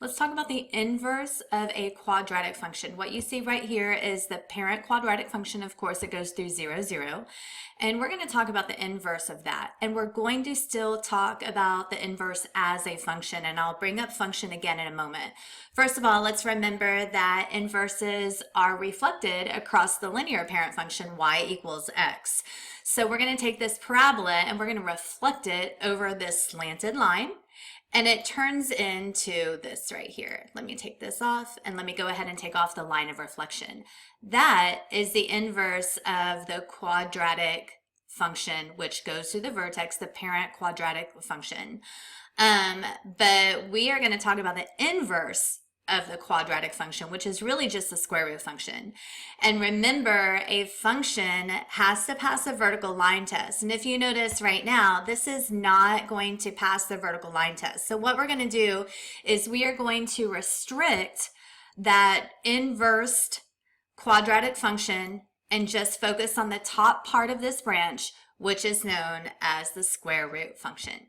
Let's talk about the inverse of a quadratic function. What you see right here is the parent quadratic function. Of course, it goes through 0, 0. And we're going to talk about the inverse of that. And we're going to still talk about the inverse as a function. And I'll bring up function again in a moment. First of all, let's remember that inverses are reflected across the linear parent function y equals x. So we're going to take this parabola and we're going to reflect it over this slanted line. And it turns into this right here. Let me take this off and let me go ahead and take off the line of reflection. That is the inverse of the quadratic function, which goes through the vertex, the parent quadratic function. But we are going to talk about the inverse of the quadratic function, which is really just the square root function. And remember, a function has to pass a vertical line test. And if you notice right now, this is not going to pass the vertical line test. So what we're going to do is we are going to restrict that inversed quadratic function and just focus on the top part of this branch, which is known as the square root function.